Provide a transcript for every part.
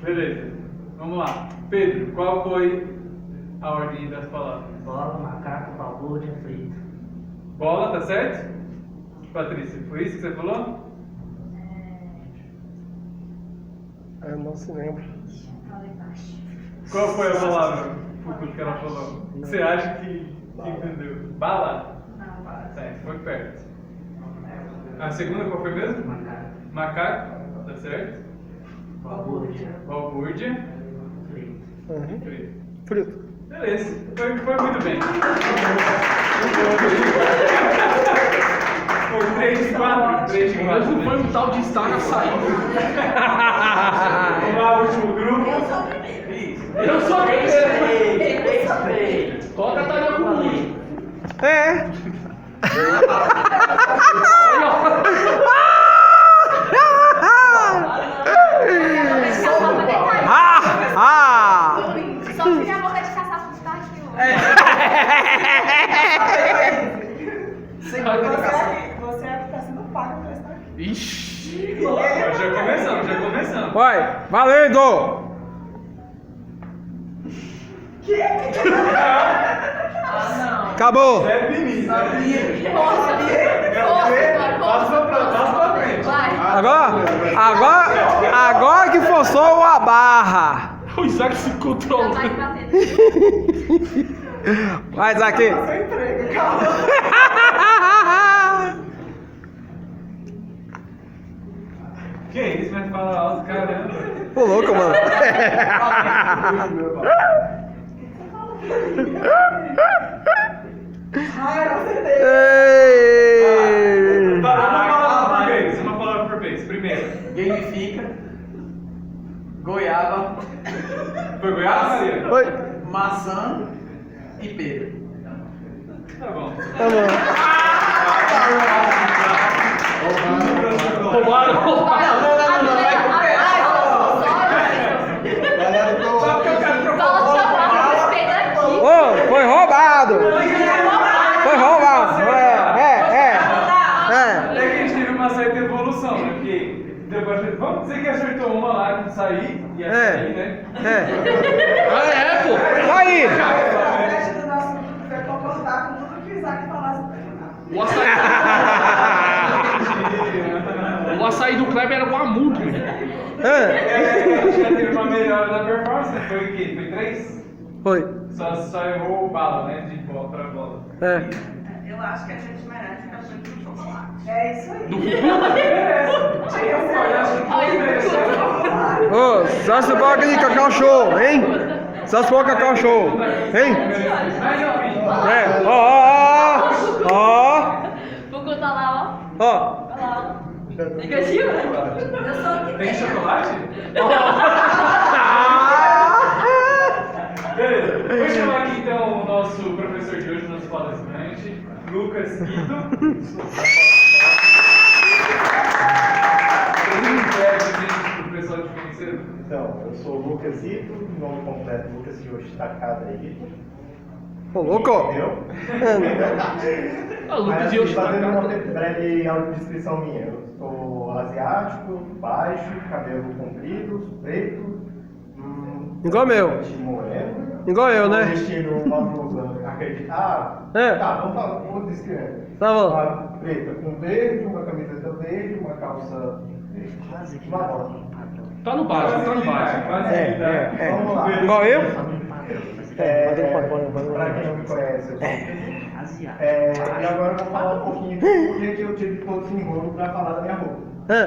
Beleza. Vamos lá. Pedro, qual foi a ordem das palavras? Bola, macaco, balbúrdia, frito. Bola, tá certo? Patrícia, foi isso que você falou? Eu não se lembra. Qual foi a palavra que ela falou? Que você acha que entendeu? Bala? Certo, foi perto. A segunda qual foi mesmo? Macaco. Macaco, tá certo? Balbúrdia. Balbúrdia. Frito. Uhum. Frito. Frito. Beleza, foi muito bem. Foi 3 de 4. 3 de 4. Não foi um tal de estar na saída. Vamos lá, último grupo. Eu sou primeiro. Toca a Tânia comigo. É. Só queria morrer de caçar com os cachorros. Você é que está sendo pago para estar aqui. Ixi. Já começamos. Vai, valendo! Acabou! É Vinícius. Passa pra frente. Vai. Agora que forçou a barra. O Isaac se Já controla. vai batendo. Vai, Isaac. Seu emprego, calma. Que isso, vai falar alto, caramba. Pô, louco, mano. Ai, não acertei. Ei. Uma palavra por vez. Primeiro. Gamifica, goiaba, Foi Goiás, Maria? Oi. maçã e pera. Tá bom. Tá bom. Roubaram. Ô, foi roubado. Foi roubado. É. É que a gente teve uma certa evolução, né? Porque depois, vamos dizer que acertou uma lá que sair, e essa aí, né? Ah, é, pô. Aí. O resto do nosso grupo vai concordar com tudo que o Isaac falasse para final. O açaí do Kleber era um amudo. A gente já teve uma melhora na performance, foi o quê? Foi 3? Foi. Só errou o bala, né? De bola pra bola. É. Eu acho que a gente merece que a gente não chocolate. É isso aí. Ô, só se for aquele cacau show, hein? Só se for cacau show, hein? É. Ó. Vou contar lá, Ó. ó. Olha lá, ó. Negativo? Eu sou que Tem chocolate? Beleza. Vou chamar aqui então o nosso professor de hoje, nosso palestrante, Lucas Guido. Pro pessoal de conhecer. Então, eu sou o Lucas Ito, nome completo Lucas Yoshi Takada Ito. Ô, louco. Entendeu? Ah, Lucas Mas, Yoshi fazendo uma Takada. breve audiodescrição minha. Eu sou asiático, baixo, cabelo comprido, preto, Igual meu. moreno. Igual eu, né? Vestindo uma blusa, acreditar. É. Tá, vamos descrevendo. Tá bom. Uma preta com verde, uma camiseta verde, uma calça verde. Uma bola. Tá no básico, tá no básico. Vamos lá. Igual eu? Pra quem não me conhece, eu sou e agora eu vou falar um pouquinho do porquê que eu tive todo esse enrolo pra falar da minha roupa.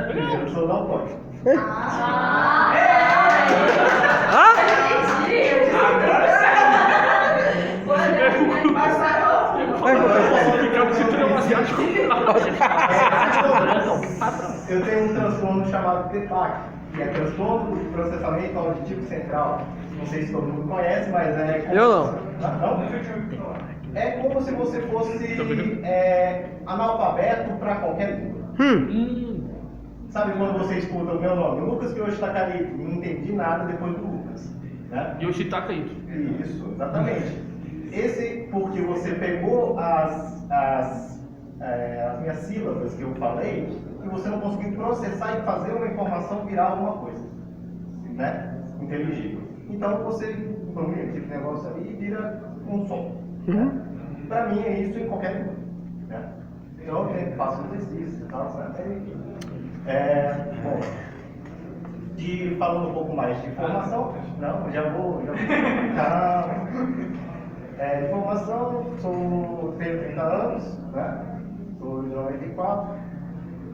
Primeiro, eu sou daltônico. Ficando se tudo asiático. Eu tenho um transtorno chamado TPAC, que é transtorno de processamento auditivo central. Não sei se todo mundo conhece, mas é... Eu não. Não? É como se você fosse analfabeto para qualquer língua. Sabe quando você escuta o meu nome? Lucas Yoshi Takarito. Não entendi nada depois do Lucas. Né? Yoshi Takaido. Isso, exatamente. Esse, porque você pegou as minhas sílabas que eu falei e você não conseguiu processar e fazer uma informação virar alguma coisa. Né? inteligível. Então você domina esse negócio ali e vira um som. Uhum. Para mim é isso em qualquer língua. Né? Então eu faço exercício e tal, sabe? Bom, falando um pouco mais de formação, não, já vou. Tá. De formação, tenho 30 anos, né? Sou de 94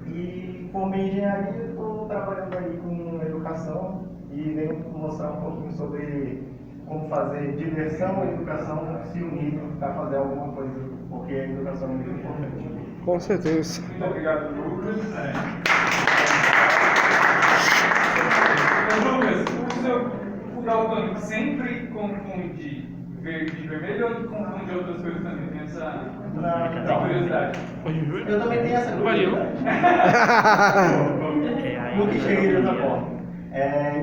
e formei em engenharia, estou trabalhando aí com educação e venho mostrar um pouquinho sobre como fazer diversão e educação se unirem para fazer alguma coisa, porque a educação é muito importante. Com certeza. Muito obrigado, Lucas. Lucas, o daltônico sempre confunde verde e vermelho ou confunde outras coisas também? Tem essa curiosidade. Eu também tenho essa Valeu. Nunca cheguei dessa forma.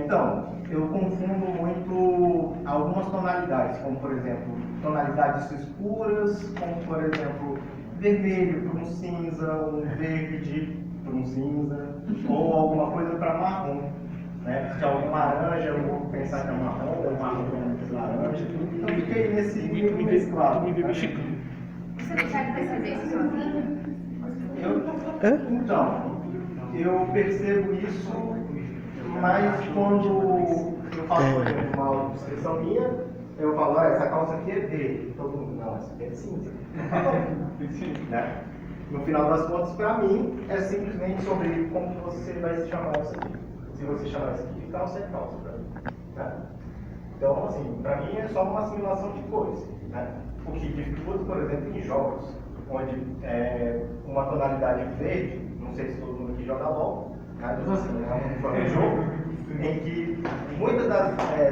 Então, eu confundo muito algumas tonalidades, como por exemplo, tonalidades escuras, como por exemplo, vermelho para um cinza, um verde para um cinza, ou alguma coisa para marrom. Né? Se é algum laranja, eu vou pensar que é marrom, ou marrom para laranja. Então, fiquei nesse meio mesclado. Né? Você consegue perceber isso sozinho? Então, eu percebo isso mais quando eu faço, por exemplo, uma autodescrição minha, eu falo, essa calça aqui é verde, todo mundo, não, essa aqui é cinza. Né? No final das contas, para mim, é simplesmente sobre como você vai se chamar isso aqui. Se você chamar isso aqui de calça, é calça para mim. Né? Então, assim, para mim é só uma assimilação de cores. Né? O que dificulta, por exemplo, em jogos, onde uma tonalidade verde, não sei se todo mundo aqui joga LOL, mas assim, é um jogo em que muitos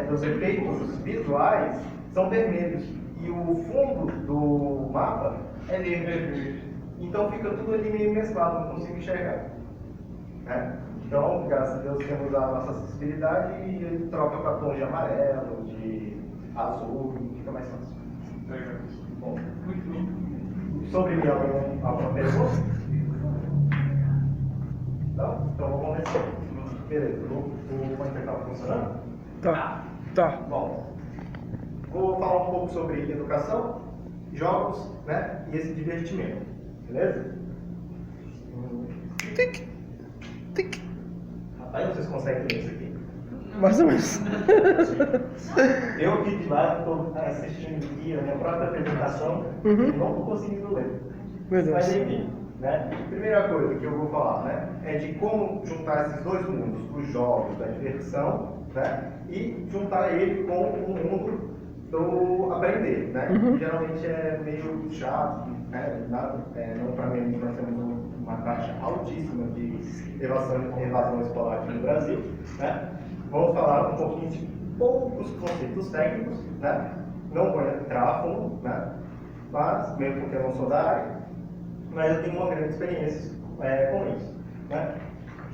dos efeitos visuais são vermelhos e o fundo do mapa é verde. Então fica tudo ali meio mesclado, não consigo enxergar. Né? Então, graças a Deus, temos a nossa acessibilidade e ele troca para tons de amarelo, de azul, e fica mais fácil. Bom, sobre mim, alguma pergunta? Não? Então vamos começar. Beleza, o monitor está funcionando? Tá. Bom, vou falar um pouco sobre educação, jogos, né, e esse divertimento. Beleza? Rapaz, vocês conseguem ver isso aqui? Mais ou menos. Eu aqui de lá estou assistindo aqui a minha própria apresentação e não estou conseguindo ler. Meu Deus. Mas enfim, né? Primeira coisa que eu vou falar, né, é de como juntar esses dois mundos, os jogos, da diversão, né, e juntar ele com o mundo do aprender, né? Geralmente é meio chato, né? Não para mim, nós temos uma taxa altíssima de evasão escolar aqui no Brasil, né? Vamos falar um pouquinho de poucos conceitos técnicos, né? Não vou entrar a fundo, né? Mas, mesmo porque eu não sou da área, mas eu tenho uma grande experiência com isso, né?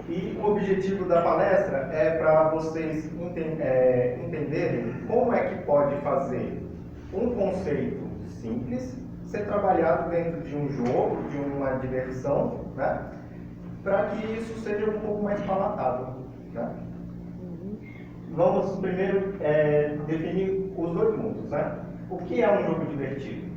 E o objetivo da palestra é para vocês entenderem como é que pode fazer um conceito simples ser trabalhado dentro de um jogo, de uma diversão, né? Para que isso seja um pouco mais palatável, né? Vamos primeiro definir os dois mundos, né? O que é um jogo divertido?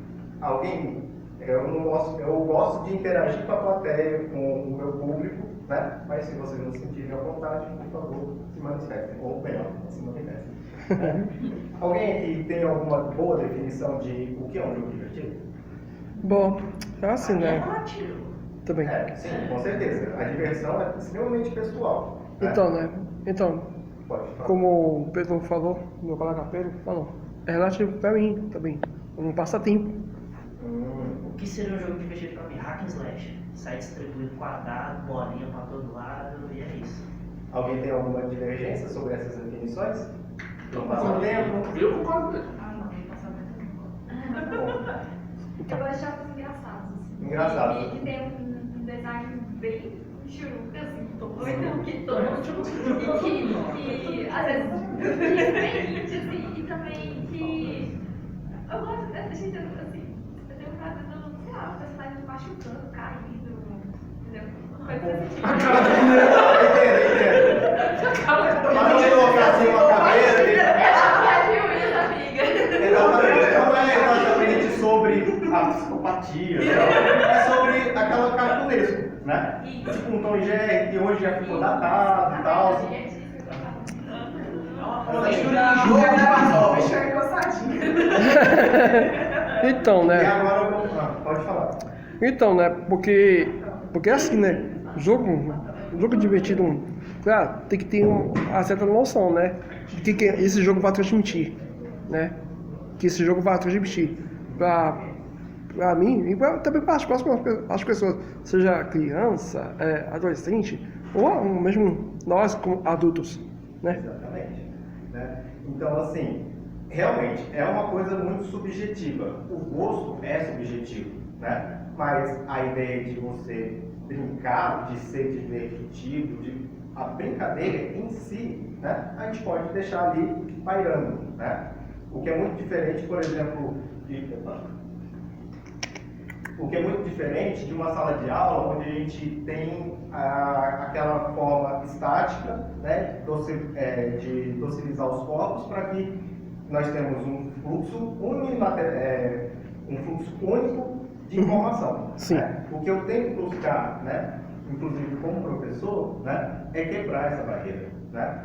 Eu gosto de interagir com a plateia, com o meu público, né? Mas se vocês não se sentirem à vontade, por favor, se manifestem. Ou melhor, se manifestem. Né? Alguém aqui tem alguma boa definição de o que é um jogo divertido? Bom, é assim, né? Também. Sim, com certeza. A diversão é extremamente pessoal. Né? Então, Pode falar. como o Pedro falou, meu colega Pedro falou, é relativo pra mim também, um passatempo. O que seria um jogo divertido pra mim? Hack and slash. Sai distribuindo quadrado, bolinha pra todo lado, e é isso. Alguém tem alguma divergência sobre essas definições? Não passa tempo. Eu concordo. Eu acho jogos engraçados. Assim. Engraçado. E tem um design bem churuca, assim, doido, que todo mundo. E às vezes diferente, assim, e também que. Eu gosto dessa gente, assim, eu tenho prazer do, sei lá, o personagem machucando, caindo, entendeu? Coisa assim. Entendo. Mas não colocar assim uma cabeça sobre a psicopatia, né? É sobre aquela cartunesco, né? Tipo um Tom e Jerry, que hoje já ficou datado e tal. Mistura de jogo, né, Marcelo? Deixa eu encostadinho. Então, E né? agora eu vou. Pode falar. Então, né? Porque assim, né? Jogo divertido, claro, tem que ter uma certa noção, né? De que esse jogo vai transmitir, né? Que esse jogo vai transmitir pra mim e também para as pessoas, seja criança, adolescente ou mesmo nós como adultos, né? Exatamente. Né? Então, assim, realmente é uma coisa muito subjetiva. O gosto é subjetivo, né? Mas a ideia de você brincar, de ser divertido, a brincadeira em si, né? A gente pode deixar ali pairando, né? O que é muito diferente, por exemplo, de uma sala de aula onde a gente tem aquela forma estática, né, de docilizar os corpos para que nós temos um fluxo único de informação. Sim. Né? O que eu tenho que buscar, né, inclusive como professor, né, é quebrar essa barreira, né?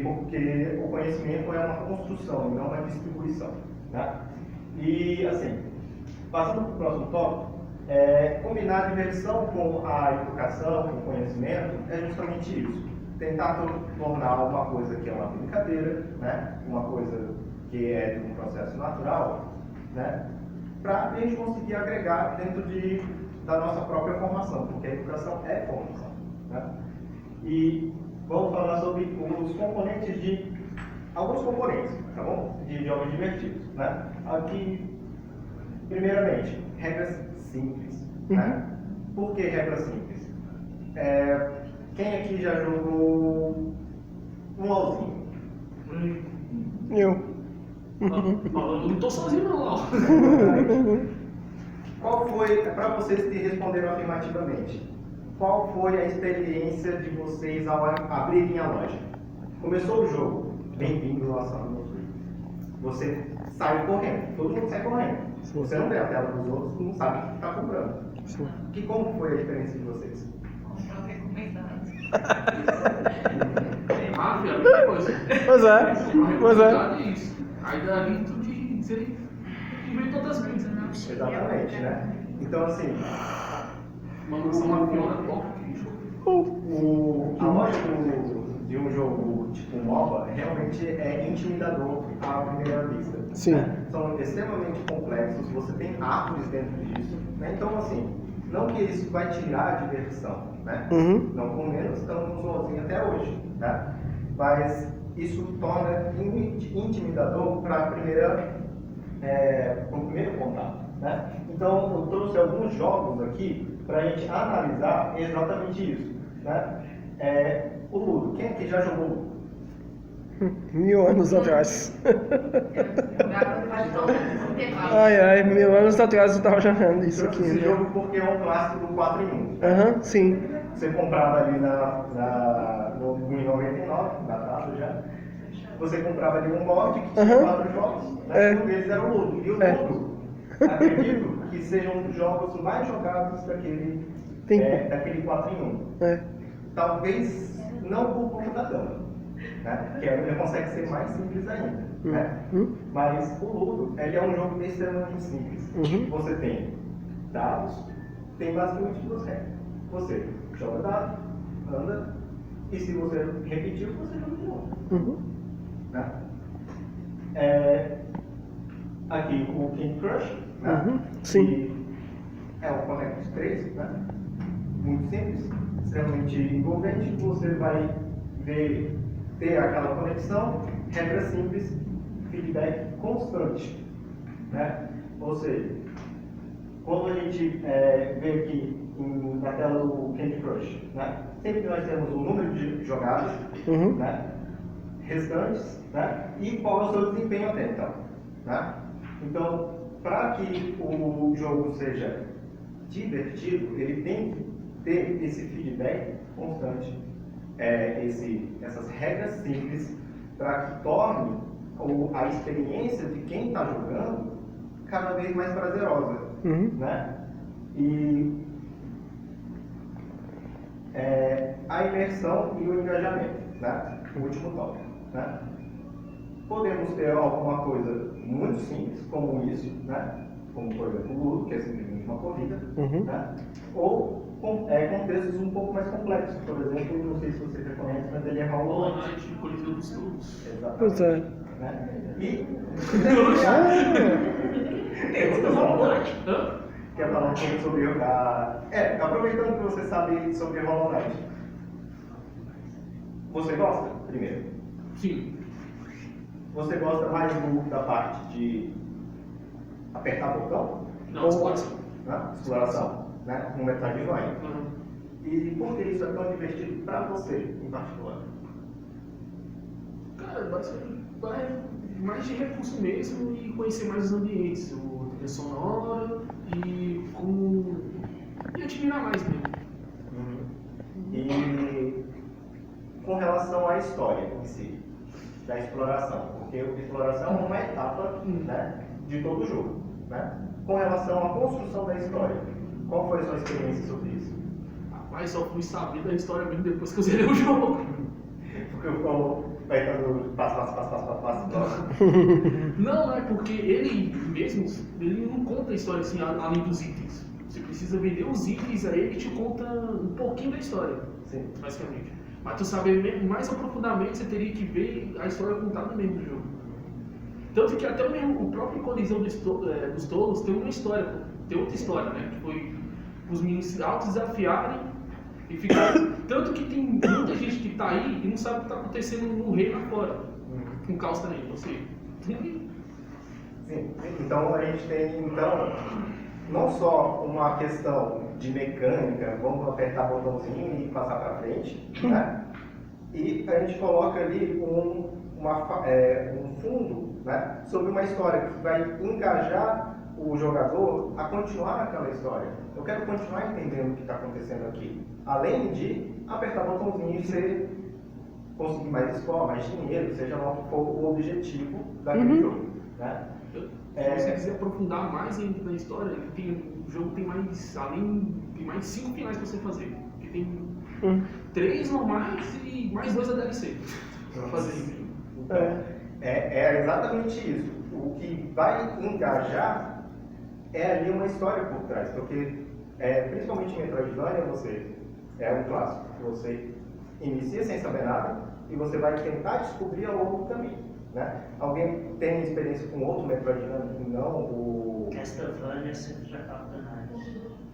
Porque o conhecimento é uma construção, não uma distribuição. Né? E, assim, passando para o próximo tópico, combinar a diversão com a educação, com o conhecimento, é justamente isso. Tentar tornar uma coisa que é uma brincadeira, né? Uma coisa que é de um processo natural, né? Para a gente conseguir agregar dentro da nossa própria formação, porque a educação é formação. Né? E vamos falar sobre os componentes alguns componentes, tá bom? De jogos divertidos, né? Aqui, primeiramente, regras simples, né? Por que regras simples? Quem aqui já jogou um LOLzinho? Eu. Eu não tô sozinho não, Lau. Qual foi, para vocês que responderam afirmativamente, qual foi a experiência de vocês ao abrirem a loja? Começou o jogo, bem-vindo ao Sala Noturna. Você sai correndo, todo mundo sai correndo. Você não vê a tela dos outros, não sabe o que está comprando. Como foi a experiência de vocês? Comprar recomendado. Máfia, a mesma coisa. Pois é. É isso. Aí dali tu você inventou outras coisas, né? Exatamente, né? Então, assim, Mano, são uma piona top. a loja de um jogo tipo MOBA realmente é intimidador à primeira vista. Sim. Né? São extremamente complexos, você tem árvores dentro disso, né? Então, assim, não que isso vai tirar a diversão, né? Não com menos, estamos sozinhos até hoje, né? Mas isso torna intimidador para o primeiro contato, né? Então, eu trouxe alguns jogos aqui para a gente analisar exatamente isso, né? O Ludo, quem aqui já jogou Ludo? 1000 anos atrás. Ai, 1000 anos atrás eu tava jogando isso aqui, Esse né? jogo porque é um clássico do 4 em 1. Aham, sim. Você comprava ali no 1,99, datado já. Você comprava ali um board que tinha 4 jogos, né? Um deles era o Ludo. E o Ludo, acredito que sejam um dos jogos mais jogados daquele 4 em 1. Talvez não por conta da dama, né? Que ele consegue ser mais simples ainda, né? Mas o Ludo, ele é um jogo extremamente simples. Você tem dados, tem basicamente 2 regras. Você joga dado, anda, e se você repetir, você joga de novo. Né? Aqui o King Crush, né? Sim. Que é o Connect 3, né? Muito simples, extremamente envolvente. Você vai ter aquela conexão, regra simples, feedback constante, né? Ou seja, quando a gente vê aqui na tela do Candy Crush, né? Sempre que nós temos o número de jogadas, né? Restantes, né? E qual é o seu desempenho até então, né? Então, para que o jogo seja divertido, ele tem que ter esse feedback constante, essas regras simples, para que torne a experiência de quem está jogando cada vez mais prazerosa, Uhum. né? E a imersão e o engajamento, né? O último tópico, né? Podemos ter alguma coisa muito simples, como isso, né? Como, por exemplo, o Ludo, que é simplesmente uma corrida, Uhum. né? Ou contextos um pouco mais complexos. Por exemplo, não sei se você já conhece, mas ele é Hollow Hollow Knight. Knight, Coliseu dos Touros. Pois é. Né? E Pergunta Hollow Knight. Hã? quer falar um pouco sobre aproveitando que você sabe sobre Hollow Knight. Você gosta, primeiro? Sim. Você gosta mais da parte de apertar botão? Não, exploração. Né? Exploração, né? No Metroidvania. Uhum. E por que isso é tão divertido para você, em particular? Cara, mais de recurso mesmo e conhecer mais os ambientes, o trilha sonora e admirar mais mesmo. E com relação à história em si, da exploração, porque a exploração é uma etapa, né, de todo o jogo, né? Com relação à construção da história, qual foi a sua experiência sobre isso? Rapaz, só fui saber da história mesmo depois que eu zerei o jogo. Porque eu estou apertando passo. Não, é porque ele mesmo, ele não conta a história assim, além dos itens. Você precisa vender os itens a ele que te conta um pouquinho da história, Sim. basicamente. Mas tu saber mais aprofundadamente, você teria que ver a história contada mesmo do jogo. Tanto que até mesmo o próprio Coliseu dos Touros tem uma história, tem outra história, né? Que foi os meninos se autodesafiarem e ficar. Tanto que tem muita gente que tá aí e não sabe o que tá acontecendo no reino lá fora. Com caos também, você. Sim. Então a gente tem não só uma questão de mecânica, vamos apertar botãozinho e passar para frente, né? E a gente coloca ali um fundo, né, sobre uma história que vai engajar o jogador a continuar naquela história. Eu quero continuar entendendo o que está acontecendo aqui, além de apertar botãozinho e você conseguir mais score, mais dinheiro, seja lá o que for o objetivo daquele jogo, né? Se você quiser aprofundar mais ainda na história, o jogo tem mais 5 finais pra você fazer. Porque tem 3 normais e mais 2 a DLC pra fazer isso. É exatamente isso. O que vai engajar é ali uma história por trás, porque principalmente em Metroidvania é um clássico. Você inicia sem saber nada e você vai tentar descobrir ao longo do caminho. Né? Alguém tem experiência com outro Metroidvania que não o... Castlevania sempre já acaba danado.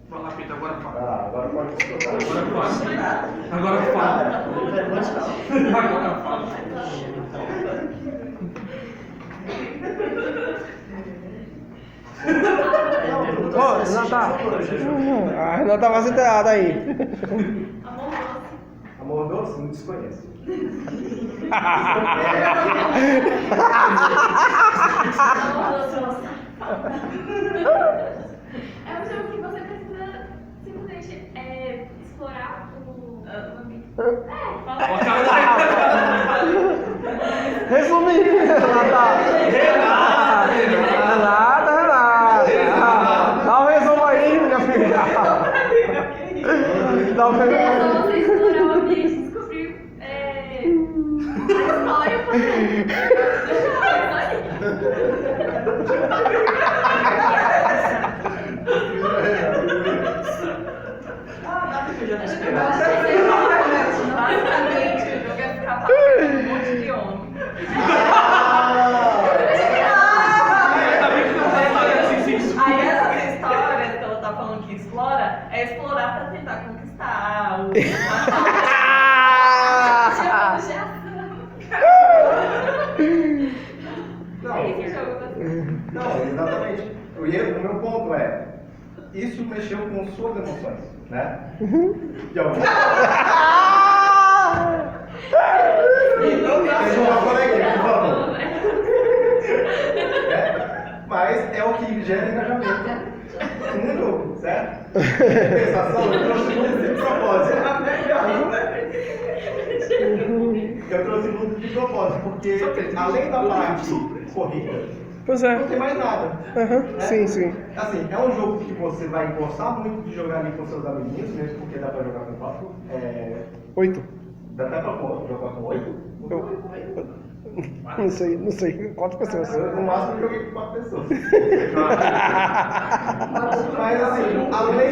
Vai lá, Pedro, agora fala. Agora pode explorar. Agora fala. Agora fala. Ó, Renata. A Renata tá mais enterrada aí. Amor doce? Não desconheço. É um jogo que você precisa simplesmente explorar o ambiente. Resumindo, Renata. Dá um resumo aí, minha filha. Dá um É resumo. só você explorar o ambiente e descobrir a história por Basicamente, o jogo é ficar passando um monte de homem. Aí essas histórias que ela tá falando que explora, é explorar pra tentar conquistar o... É esse jogo. Não, exatamente. O meu ponto isso mexeu com suas emoções, né? De algum por favor. Mas é o que gera engajamento no jogo, certo? Compensação, eu trouxe muito de propósito. Eu trouxe muito de propósito, porque além da parte corrida, Pois é. Não tem mais nada. Aham, né? sim, sim. Assim, é um jogo que você vai gostar muito de jogar ali com seus amiguinhos, mesmo porque dá pra jogar com 4. 8. Dá até pra jogar com 8? Não sei. 4 pessoas. Eu, no máximo, joguei com 4 pessoas. Mas assim, além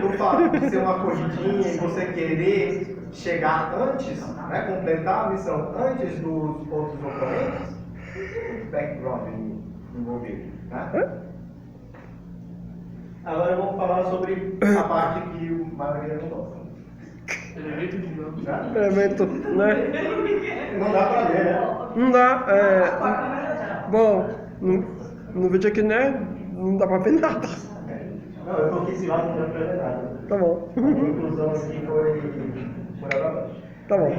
do fato de ser uma corridinha e você querer chegar antes, né, completar a missão antes dos outros oponentes, background envolvido. Né? Agora vamos falar sobre a parte que o maioria não gosta. Elemento de jogo. Né? Evento, né? Não dá pra ver, né? Não dá. Bom, no vídeo aqui, né? Não dá pra ver nada. Não, eu tô aqui esse lado, não dá pra ver nada. Tá bom. A inclusão aqui foi por água abaixo. Tá bom.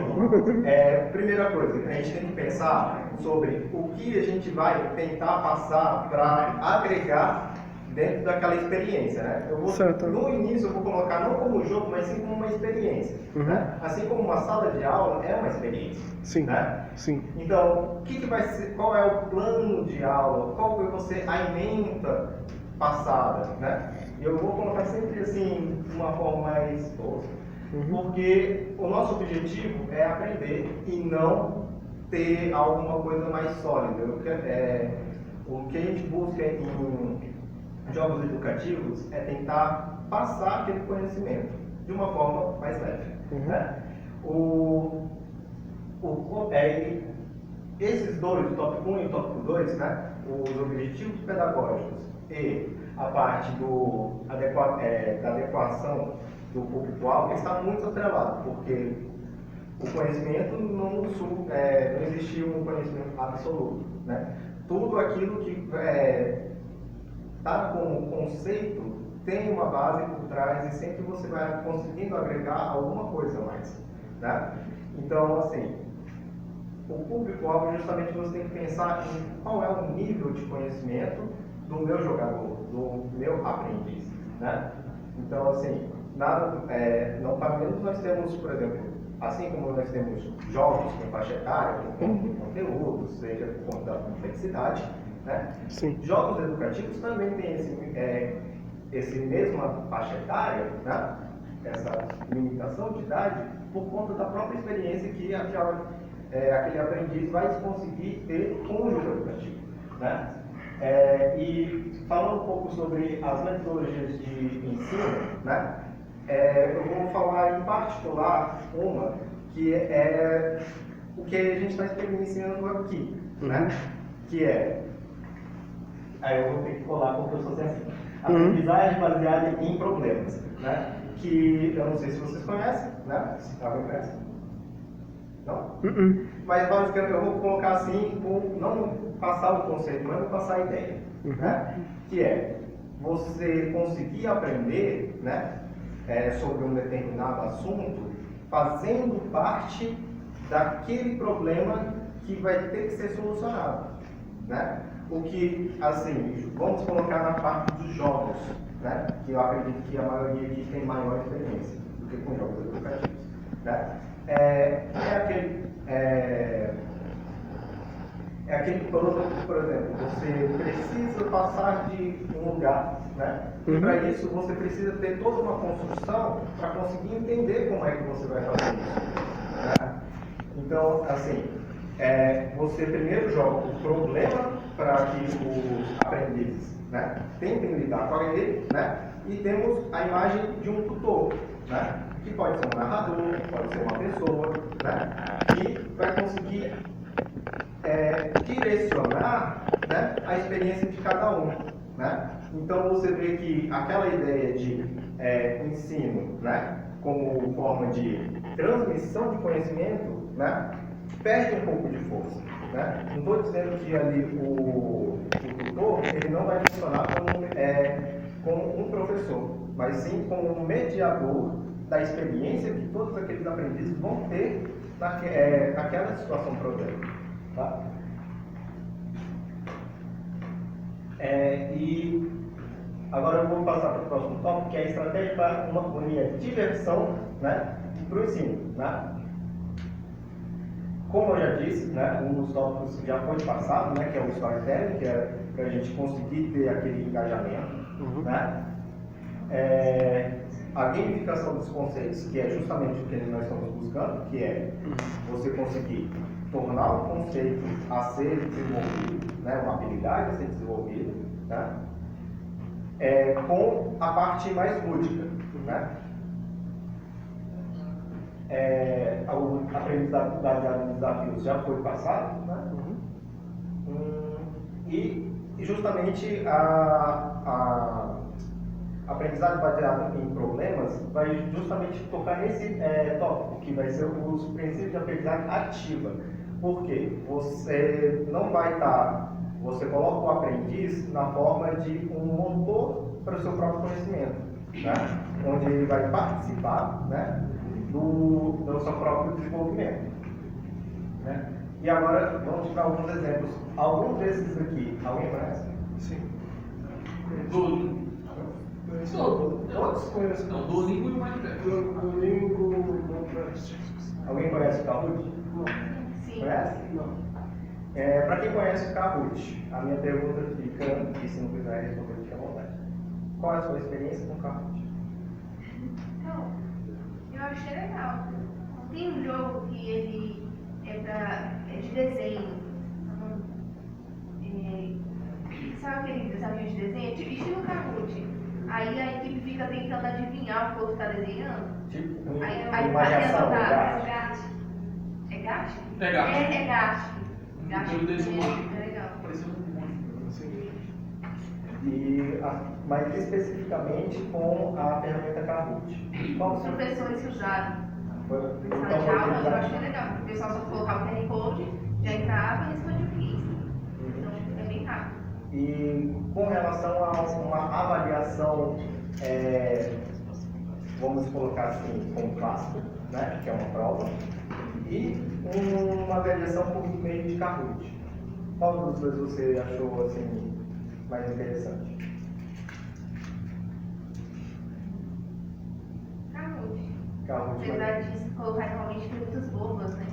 Primeira coisa, a gente tem que pensar sobre o que a gente vai tentar passar para agregar dentro daquela experiência, né? Certo. No início eu vou colocar não como jogo, mas sim como uma experiência. Né? Assim como uma sala de aula é uma experiência. Sim. Né? Sim. Então, o que vai ser, qual é o plano de aula? Qual vai ser a ementa passada? Né? Eu vou colocar sempre assim, de uma forma mais tosca. Porque o nosso objetivo é aprender e não ter alguma coisa mais sólida. O que a gente busca em jogos educativos é tentar passar aquele conhecimento de uma forma mais leve. Né? Esses dois, o tópico 1 e o tópico 2, né? Os objetivos pedagógicos e a parte da adequação do público-alvo está muito atrelado, porque o conhecimento não existiu um conhecimento absoluto. Né? Tudo aquilo que está como conceito tem uma base por trás e sempre você vai conseguindo agregar alguma coisa a mais. Né? Então, assim, o público-alvo justamente você tem que pensar em qual é o nível de conhecimento do meu jogador, do meu aprendiz. Né? Então, assim, não para menos nós temos, por exemplo, assim como nós temos jogos com faixa etária, com conteúdo, seja por conta da complexidade, né? Sim. Jogos educativos também têm esse mesma faixa etária, né? Essa limitação de idade, por conta da própria experiência que aquele aprendiz vai conseguir ter com o jogo educativo. Né? E falando um pouco sobre as metodologias de ensino, né? Eu vou falar em particular uma que é o que a gente está experienciando aqui, né? Que aí eu vou ter que colar porque eu sou assim, aprendizagem baseada em problemas, né? Que eu não sei se vocês conhecem, né? Se alguém conhece? Não? Mas basicamente eu vou colocar assim, não passar o conceito, mas vou passar a ideia, né? Que é você conseguir aprender, né? Sobre um determinado assunto, fazendo parte daquele problema que vai ter que ser solucionado, né? O que, assim, vamos colocar na parte dos jogos, né? Que eu acredito que a maioria aqui tem maior experiência do que com jogos educativos, né? Aquele produto, por exemplo, você precisa passar de um lugar, né? E para isso você precisa ter toda uma construção para conseguir entender como é que você vai fazer isso. Né? Então, assim, você primeiro joga o problema para que os aprendizes, né, tentem lidar com ele, né? E temos a imagem de um tutor, né? Que pode ser um narrador, pode ser uma pessoa, né? Que vai conseguir direcionar, né, a experiência de cada um, né? Então você vê que aquela ideia de ensino, né, como forma de transmissão de conhecimento, né, perde um pouco de força, né? Não estou dizendo que ali o tutor ele não vai funcionar como um professor, mas sim como um mediador da experiência que todos aqueles aprendizes vão ter naquela situação problema. Tá? E agora eu vou passar para o próximo tópico, que é a estratégia para unir a diversão, né, para o ensino. Né? Como eu já disse, né, um dos tópicos já foi passado, né, que é o storytelling, que é para a gente conseguir ter aquele engajamento, né? A gamificação dos conceitos, que é justamente o que nós estamos buscando, que é você conseguir tornar o conceito a ser desenvolvido, né, uma habilidade a ser desenvolvida, né, com a parte mais lúdica, né? O aprendizado baseado em desafios já foi passado, né? E justamente a aprendizado baseado em problemas vai justamente tocar nesse tópico, que vai ser os princípios de aprendizagem ativa. Porque você não vai estar, você coloca o aprendiz na forma de um motor para o seu próprio conhecimento, né? Onde ele vai participar, né, do seu próprio desenvolvimento, né? E agora vamos para alguns exemplos. Alguns desses aqui, alguém conhece? Sim. Duolingo. Todos conhecem. Não, Duolingo e o Minecraft. Domingo, Minecraft. Alguém conhece o Kahoot? Sim. Conhece? Não. Para quem conhece o Kahoot, a minha pergunta fica, e se não quiser responder, fique à vontade. Qual é a sua experiência com o Kahoot? Então, eu achei legal. Tem um jogo que ele é de desenho. Sabe aquele desafio de desenho? Tipo estilo Kahoot. Aí a equipe fica tentando adivinhar o que o outro está desenhando. Tipo, Aí uma reação, tá. gato. É gato? É gato. É gato. Gato Eu dei uma- é legal. Pareceu um monte. Mas especificamente com a ferramenta Kahoot. Qual Os o seu- professores que usaram foi- na então, sala de aula, eu utilizar- achei legal. O pessoal só colocava o QR Code, já entrava e respondia o quiz. Então é bem rápido. E com relação a uma avaliação, vamos colocar assim, como clássico, né, que é uma prova, e uma avaliação por meio de Kahoot. Qual dos dois você achou assim, mais interessante? Kahoot. Kahoot, Apesar de colocar realmente perguntas bobas, né?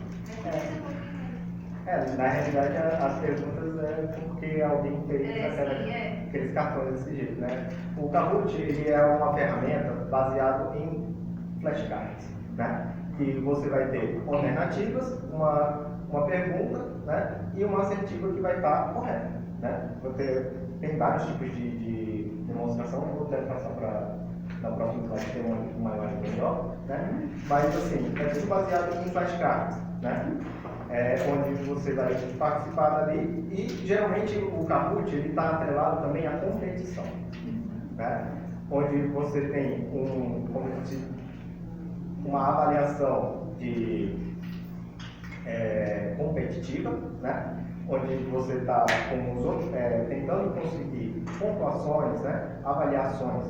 na realidade as perguntas é porque alguém fez aqueles cartões desse jeito, né? O Kahoot ele é uma ferramenta baseada em flashcards, né? Que você vai ter alternativas, uma pergunta, né? E uma assertiva que vai estar correta, né? Tem vários tipos de demonstração, vou tentar passar para na próxima slide ter uma imagem melhor, né? Mas assim, é tudo baseado em flashcards, né? Onde você vai participar dali e geralmente o Kahoot ele está atrelado também à competição, né? Onde você tem uma avaliação competitiva, né? Onde você está com os outros tentando conseguir pontuações, né? Avaliações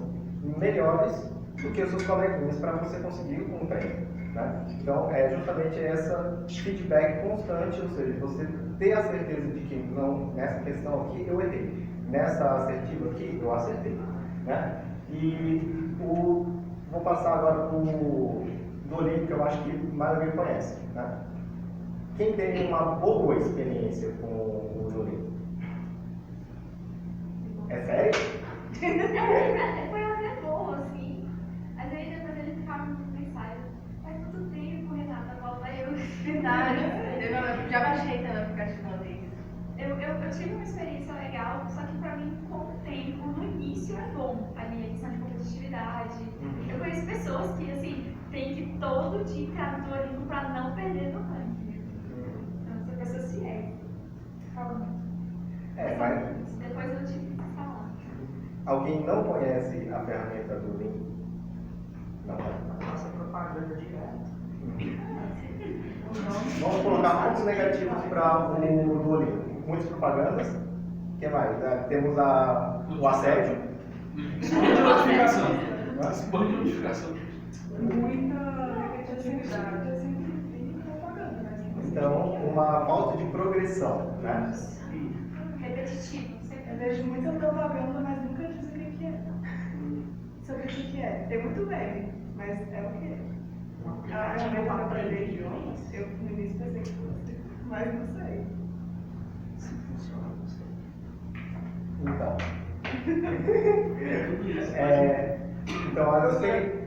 melhores do que os seus coleguinhas para você conseguir um prêmio, né? Então é justamente essa feedback constante, ou seja, você ter a certeza de que não, nessa questão aqui eu errei, nessa assertiva aqui eu acertei, né? E vou passar agora para o Duolingo, que eu acho que a maioria conhece, né? Quem tem uma boa experiência com o Duolingo? É sério? Foi até bom, assim. Mas aí depois ele ficava muito pensado. Faz muito tempo, Renata, volta eu. Verdade. Eu já baixei também o aplicativo uma vez. Eu tive uma experiência legal, só que pra mim, com o tempo, no início é bom a minha questão de competitividade. Eu conheço pessoas que, assim, tem que todo dia entrar no Duolingo pra não perder no ranking. Então, essa pessoa se é. Fala muito. Mas Depois eu tive que falar. alguém não conhece a ferramenta do Duolingo? Não. Nossa propaganda direto. Vamos colocar pontos negativos para o Duolingo. Muitas propagandas. O que mais? Temos o assédio. Spam de notificação. Spam de notificação. Muita negatividade, eu sempre vi propaganda, né? Então, uma falta de progressão, né? Repetitivo. Sempre. Eu vejo muita propaganda, mas nunca dizem o que é. Sobre o que é. Tem muito meme, mas é o que é. Ah, eu vou aprender idiomas? Eu no início pensei que fosse, mas não sei. Se funciona, não sei. Então. É tudo isso. Então, a não sei.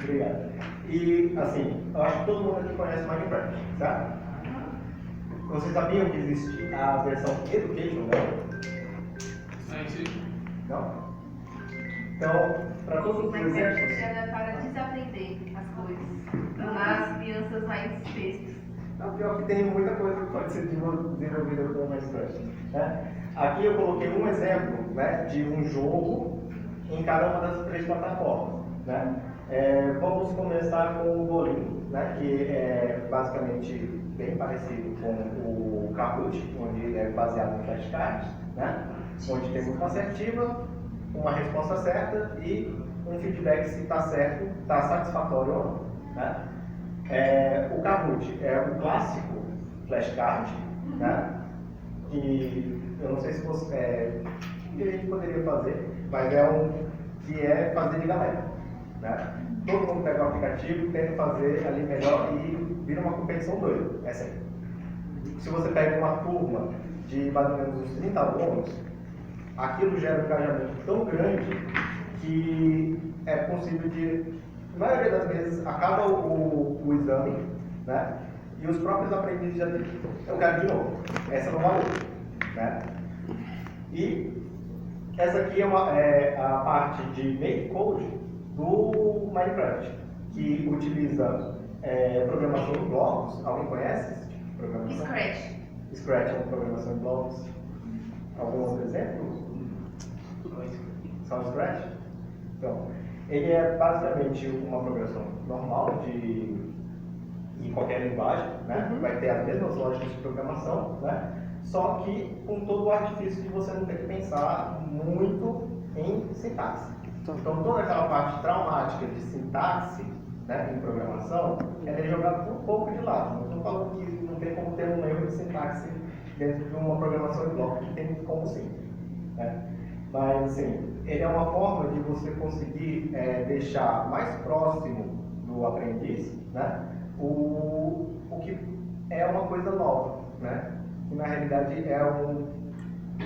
Obrigado. E, assim, eu acho que todo mundo aqui conhece Minecraft, certo? Vocês sabiam que existe a versão Education, né? Não? Então, para todos os exemplos... Era para desaprender as coisas, tornar as crianças mais bestas. Não, pior que tem muita coisa que pode ser desenvolvida com o Minecraft, né? Aqui eu coloquei um exemplo, né, de um jogo em cada uma das 3 plataformas, né? Vamos começar com o Bolinho, né, que é basicamente bem parecido com o Kahoot, onde é baseado em flashcards, né, onde tem uma assertiva, uma resposta certa e um feedback se está certo, está satisfatório ou não, né? O Kahoot é o clássico flashcard, né? E eu não sei se você o que a gente poderia fazer, mas que é fazer de galera, né? Todo mundo pega o aplicativo, tenta fazer ali melhor e vira uma competição doida. É assim. Se você pega uma turma de mais ou menos uns 30 alunos, aquilo gera um engajamento tão grande que é possível de, na maioria das vezes, acaba o exame, né? E os próprios aprendizes já dizem, eu quero de novo, essa não valeu, né? E essa aqui é a parte de make code do Minecraft, que utiliza programação em blocos. Alguém conhece esse tipo de programação? Scratch. Scratch é uma programação em blocos. Algum outro exemplo? Só Scratch? Então, ele é basicamente uma programação normal em qualquer linguagem, né? Vai ter as mesmas lógicas de programação, né? Só que com todo o artifício de você não ter que pensar muito em sintaxe. Então, toda aquela parte traumática de sintaxe, né, em programação, ela é jogada por um pouco de lado. Não estou falando que não tem como ter um erro de sintaxe dentro de uma programação em bloco, que tem como sim, né? Mas, assim, ele é uma forma de você conseguir deixar mais próximo do aprendiz, né, o que é uma coisa nova, né? Que na realidade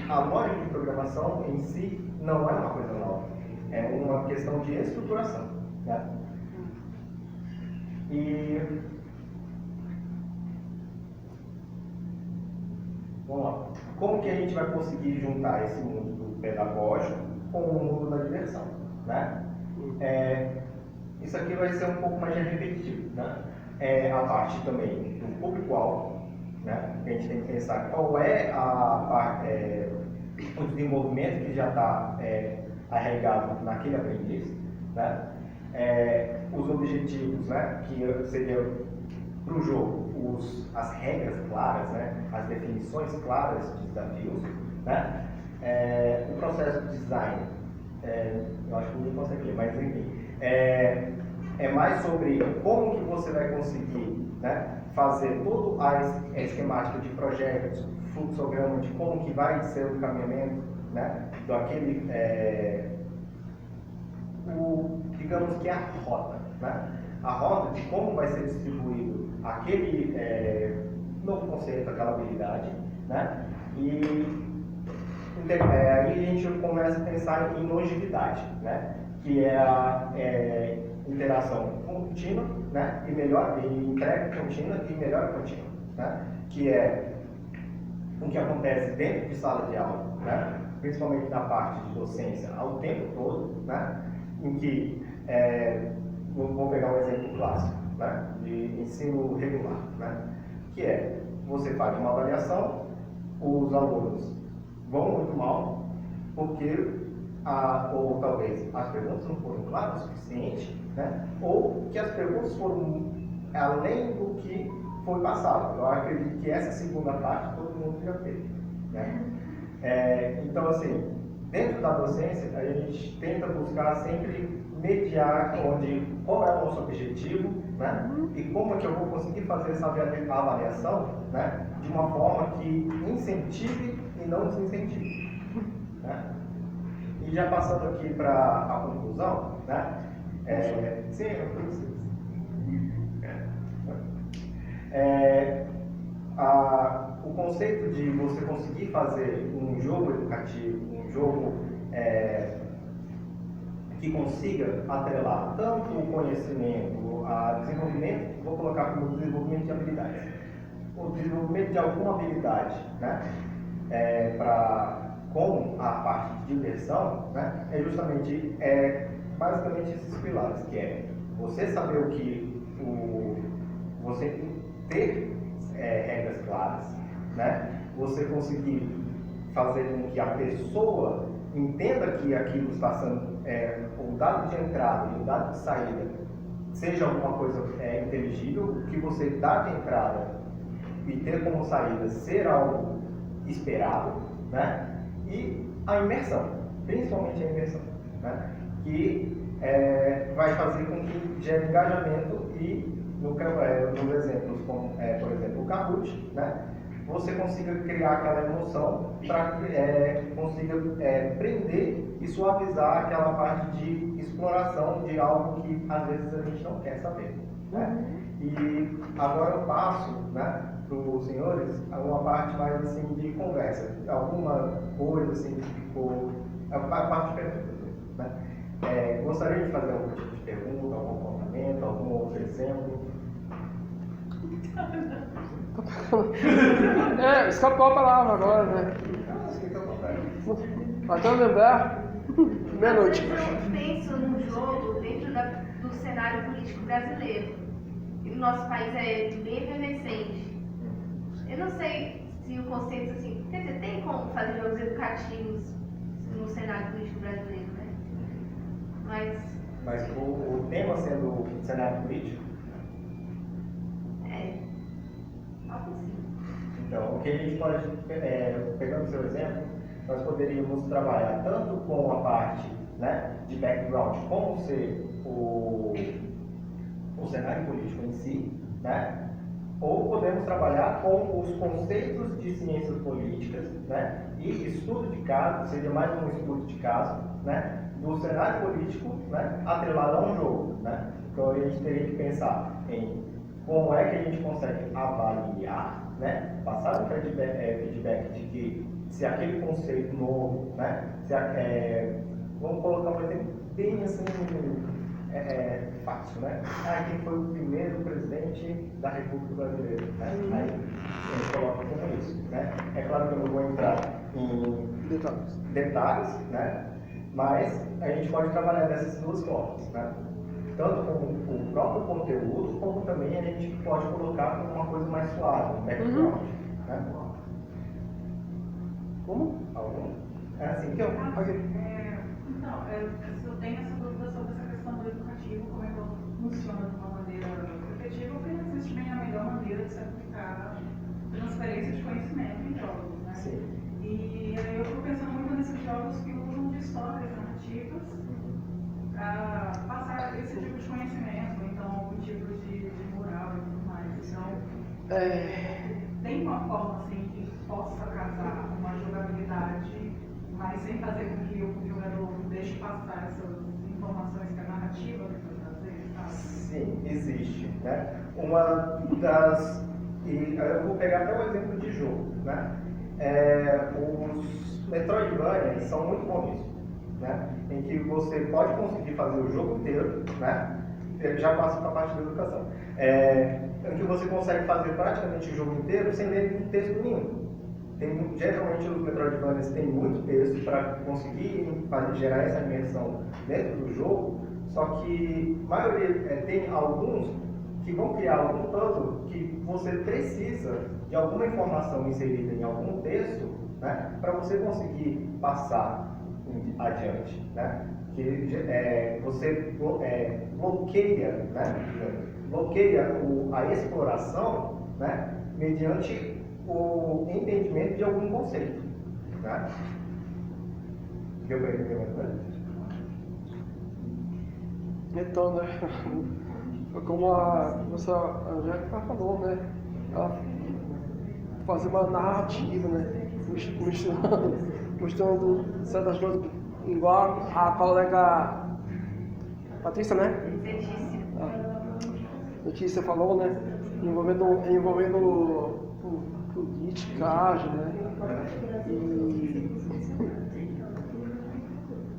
a lógica de programação em si não é uma coisa nova, é uma questão de estruturação, né? E vamos lá. Como que a gente vai conseguir juntar esse mundo pedagógico com o mundo da diversão, né? Isso aqui vai ser um pouco mais repetitivo, né? A parte também do público-alvo, né? A gente tem que pensar qual é o desenvolvimento que já está arraigado naquele aprendiz, né? Os objetivos, né? Que seria para o jogo as regras claras, né? As definições claras de desafios, né? O processo de design, eu acho que ninguém consegue ler, mas enfim, é mais sobre como que você vai conseguir, né, fazer toda a esquemática de projetos, fluxograma de como que vai ser o encaminhamento, né, daquele, digamos que a rota, né, a rota de como vai ser distribuído aquele novo conceito, aquela habilidade, né, e aí a gente começa a pensar em longevidade, né, que é a interação contínua, né, e entrega contínua e melhora contínua, né, que é o que acontece dentro de sala de aula, né, principalmente na parte de docência, ao tempo todo, né, em que, vou pegar um exemplo clássico, né, de ensino regular, né, que é, você faz uma avaliação, os alunos vão muito mal, porque ou talvez as perguntas não foram claras o suficiente, né? Ou que as perguntas foram além do que foi passado. Eu acredito que essa segunda parte todo mundo já teve, né? Então, assim, dentro da docência, a gente tenta buscar sempre mediar qual é o nosso objetivo, né? E como é que eu vou conseguir fazer essa avaliação, né, de uma forma que incentive e não desincentive, né? E já passando aqui para a conclusão, né? Sim, eu preciso. O conceito de você conseguir fazer um jogo educativo, um jogo que consiga atrelar tanto o conhecimento, a desenvolvimento, vou colocar como desenvolvimento de habilidades, o desenvolvimento de alguma habilidade, né? Com a parte de diversão, né? É justamente, basicamente esses pilares, que é você saber o que você ter regras claras, né? Você conseguir fazer com que a pessoa entenda que aquilo está sendo o dado de entrada e o dado de saída seja alguma coisa inteligível, que você dá de entrada e ter como saída ser algo esperado, né? E a imersão, principalmente a imersão, né? Que vai fazer com que gere engajamento e, nos exemplos como, por exemplo, o Kahoot, né? Você consiga criar aquela emoção para que consiga prender e suavizar aquela parte de exploração de algo que às vezes a gente não quer saber, né? E agora eu passo, né, para os senhores uma parte mais assim de conversa, alguma coisa assim que ficou, a parte de perguntas, né? Gostaria de fazer algum tipo de pergunta, algum comportamento, algum outro exemplo? Escapou a palavra agora, né? Até eu lembrar, meia-noite. Eu penso num jogo dentro do cenário político brasileiro. E o nosso país é bem efervescente. Eu não sei se o conceito assim, quer dizer, tem como fazer jogos educativos no cenário político brasileiro, né? Mas o tema sendo o cenário político? Algo assim. Então, o que a gente pode, pegando o seu exemplo, nós poderíamos trabalhar tanto com a parte, né, de background, como ser o cenário político em si, né? Ou podemos trabalhar com os conceitos de ciências políticas, né? E estudo de caso, seria mais um estudo de caso, né? Do cenário político, né? Atrelado a um jogo, né? Então a gente teria que pensar em como é que a gente consegue avaliar, né? Passar um feedback de que se aquele conceito novo, né? Vamos colocar um exemplo bem assim, fácil, né? Quem foi o primeiro presidente da República Brasileira? Né? Aí a gente coloca como isso, né? É claro que eu não vou entrar em detalhes, né? Mas a gente pode trabalhar dessas duas formas, né? Tanto com o próprio conteúdo, como também a gente pode colocar como uma coisa mais suave, um background, né? Como? Algum? É assim que eu... Então, eu tenho essa dúvida sobre essa questão do educativo, como é que funciona de uma maneira efetiva, porque não existe bem a melhor maneira de se aplicar transferência de conhecimento em jogos, né? Sim. E aí eu estou pensando muito nesses jogos que usam de histórias narrativas para passar esse tipo de conhecimento, então algum tipo de moral e tudo mais. Então, tem uma forma assim que possa casar uma jogabilidade, mas sem fazer com que o jogador deixe passar essas informações que a narrativa vai trazer, sabe? Sim, existe, né? Uma das... E eu vou pegar até um exemplo de jogo, né? Os Metroidvania são muito bons nisso, né? Em que você pode conseguir fazer o jogo inteiro, né? Eu já passo para a parte da educação. Em que você consegue fazer praticamente o jogo inteiro sem ler texto nenhum. Geralmente os Metroidvanias têm muito texto para conseguir gerar essa imersão dentro do jogo, só que a maioria tem alguns que vão criar algum puzzle que você precisa de alguma informação inserida em algum texto, né, para você conseguir passar adiante, né? Que você bloqueia, né? Bloqueia a exploração, né, mediante o entendimento de algum conceito, né? Deu para entender mais ou menos? Então, né? Como a professora Angélica falou, né? Ela fazer uma narrativa, né? Mostrando certas coisas igual a colega Patrícia, né? Letícia falou, né? Envolvendo politicagem, né?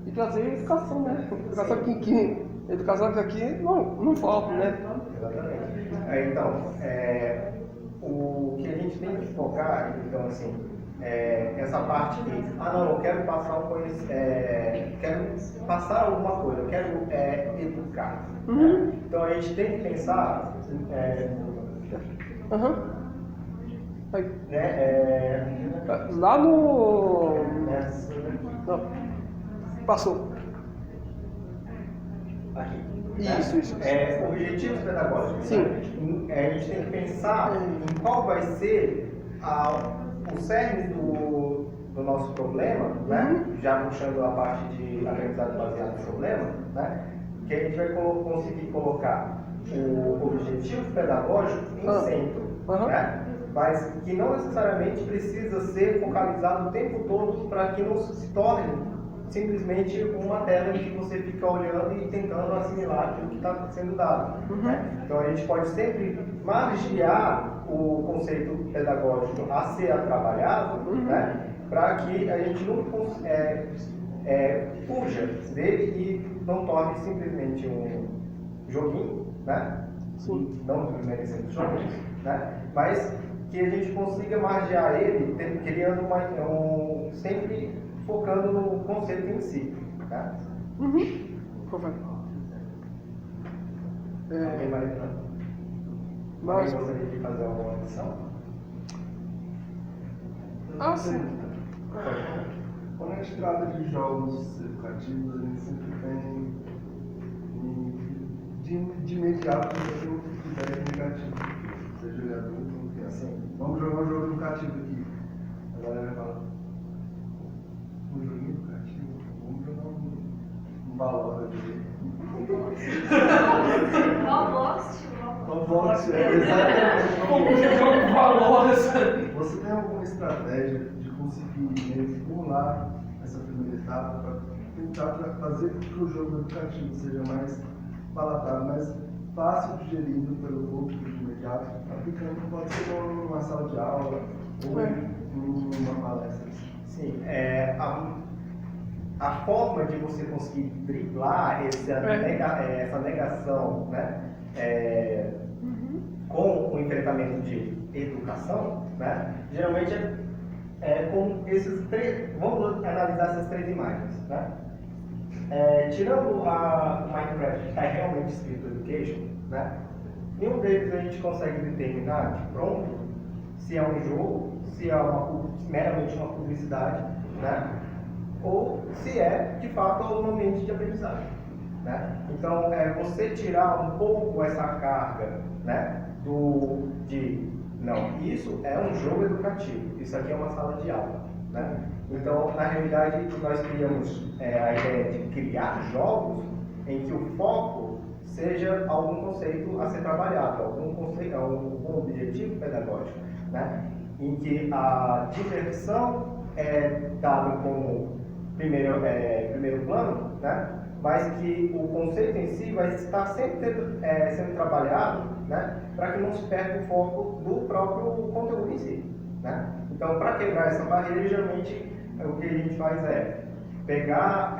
E trazer educação, né? Educação que aqui não falta, né? Exatamente. Então, o que a gente tem que focar, então, assim, essa parte de, não, eu quero passar quero passar alguma coisa, eu quero educar. Né? Então, a gente tem que pensar, lá no... Não. Passou. Aqui. Isso. Objetivos pedagógicos. Sim. A gente tem que pensar em qual vai ser o cerne do nosso problema, né? Já puxando a parte de aprendizagem baseada no problema, né? Que a gente vai conseguir colocar o objetivo pedagógico em centro, né? Mas que não necessariamente precisa ser focalizado o tempo todo para que não se torne simplesmente uma tela em que você fica olhando e tentando assimilar aquilo que está sendo dado. Né? Então a gente pode sempre margear o conceito pedagógico a ser trabalhado, né? Para que a gente não fuja dele e não torne simplesmente um joguinho, né? Não desmerecendo joguinhos, né? Mas que a gente consiga margear ele criando sempre focando no conceito em si. Tá? Alguém mais? Alguém gostaria de fazer alguma adição? Sim. Quando a gente trata de jogos educativos, a gente sempre tem de imediato um feedback negativo, seja ele adulto ou criança. Vamos jogar um jogo educativo aqui. A galera vai falar, um joguinho educativo, vamos jogar um balão aqui. Roblox, exatamente. Você tem alguma estratégia de conseguir estimular essa primeira etapa para tentar fazer com que o jogo educativo seja mais palatável, mais fácil digerido pelo público de imediato, aplicando pode ser numa sala de aula ou numa palestra? Sim, a forma de você conseguir driblar essa negação, né, com o enfrentamento de educação, né, geralmente com esses três. Vamos analisar essas três imagens. Né? Tirando a Minecraft, que está realmente escrito Education, né, nenhum deles a gente consegue determinar de pronto se é um jogo, se é meramente uma publicidade, né, ou se é de fato um ambiente de aprendizagem. Né? Então, você tirar um pouco essa carga, né, não, isso é um jogo educativo, isso aqui é uma sala de aula. Né? Então, na realidade, nós criamos a ideia de criar jogos em que o foco seja algum conceito a ser trabalhado, algum objetivo pedagógico, né? Em que a diversão é dada como primeiro plano, né? Mas que o conceito em si vai estar sempre sendo trabalhado, né? Para que não se perca o foco do próprio conteúdo em si. Né? Então, para quebrar essa barreira, geralmente o que a gente faz é pegar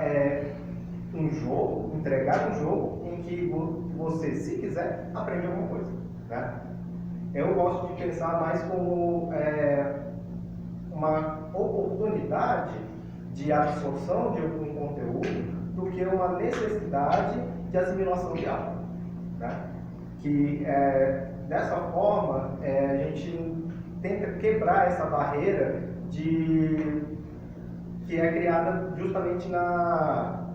um jogo, entregar um jogo em que você, se quiser, aprende alguma coisa. Né? Eu gosto de pensar mais como uma oportunidade de absorção de algum conteúdo do que uma necessidade de assimilação de algo. Né? Que dessa forma a gente tenta quebrar essa barreira que é criada justamente na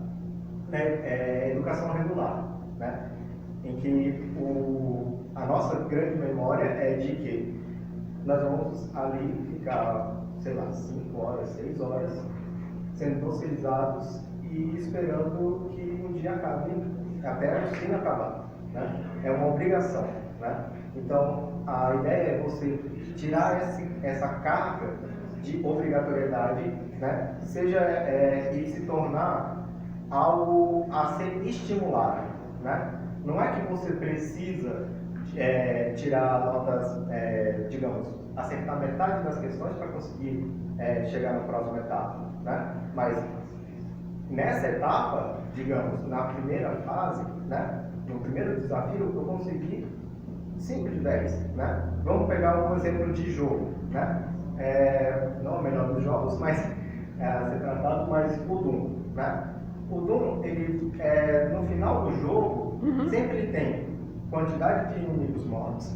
educação regular, né? Em que a nossa grande memória é de que nós vamos ali ficar, sei lá, 5 horas, 6 horas, sendo docilizados e esperando que um dia acabe, até o ensino acabar. Né? É uma obrigação. Né? Então, a ideia é você tirar essa carga de obrigatoriedade né, seja e se tornar algo a ser estimulado, né? Não é que você precisa tirar notas, digamos, acertar metade das questões para conseguir chegar na próxima etapa, né? Mas nessa etapa, digamos, na primeira fase, né, no primeiro desafio, eu consegui 5 de 10, né? Vamos pegar um exemplo de jogo, né? Não o melhor dos jogos, mas a ser tratado, mas o Doom, né? O Doom, ele, no final do jogo, sempre tem quantidade de inimigos mortos,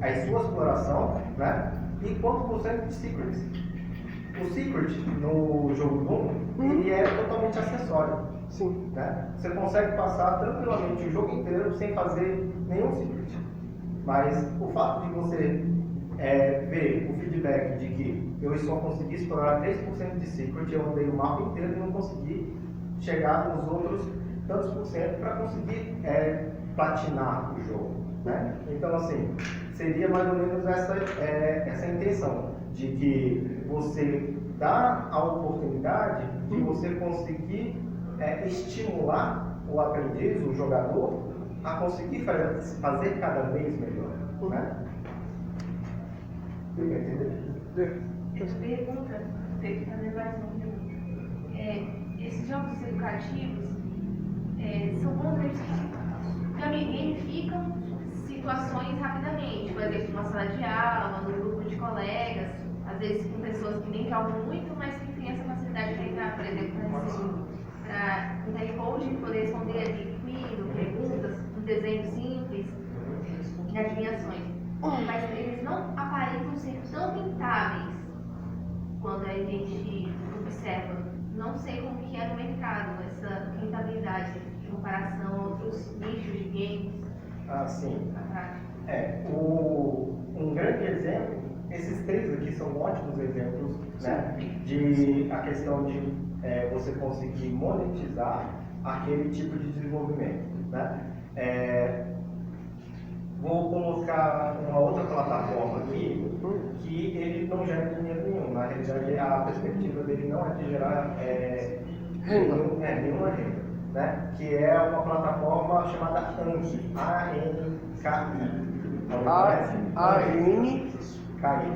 a sua exploração, né? E quanto por cento de secrets. O secret no jogo Doom, ele é totalmente acessório. Sim. Né? Você consegue passar tranquilamente o jogo inteiro sem fazer nenhum secret. Mas o fato de você ver o feedback de que eu só consegui explorar 3% de secret, eu andei o mapa inteiro e não consegui chegar nos outros tantos por cento para conseguir platinar o jogo. Né? Então, assim, seria mais ou menos essa intenção de que você dá a oportunidade de você conseguir estimular o aprendiz, o jogador, a conseguir fazer cada vez melhor. Né? Deu pra entender? Essa pergunta, tem que fazer mais uma pergunta. Esses jogos educativos são bons, eles gamificam situações rapidamente, por exemplo, numa sala de aula, no grupo de colegas, às vezes com pessoas que nem jogam muito, mas que têm essa facilidade de entrar, por exemplo, para um telecoach poder responder ali quiz, perguntas, um desenho simples, adivinhações. Mas eles não aparentam ser tão rentáveis quando a gente observa. Não sei como que é no mercado essa rentabilidade em comparação a outros nichos de games. Ah, sim. Um grande exemplo, esses 3 aqui são ótimos exemplos, né, de a questão de você conseguir monetizar aquele tipo de desenvolvimento, né? Vou colocar uma outra plataforma aqui que ele não gera dinheiro nenhum. Na realidade, a perspectiva dele não é de gerar nenhuma renda, né? Que é uma plataforma chamada Anki, A-N-K-I. A-N-K-I.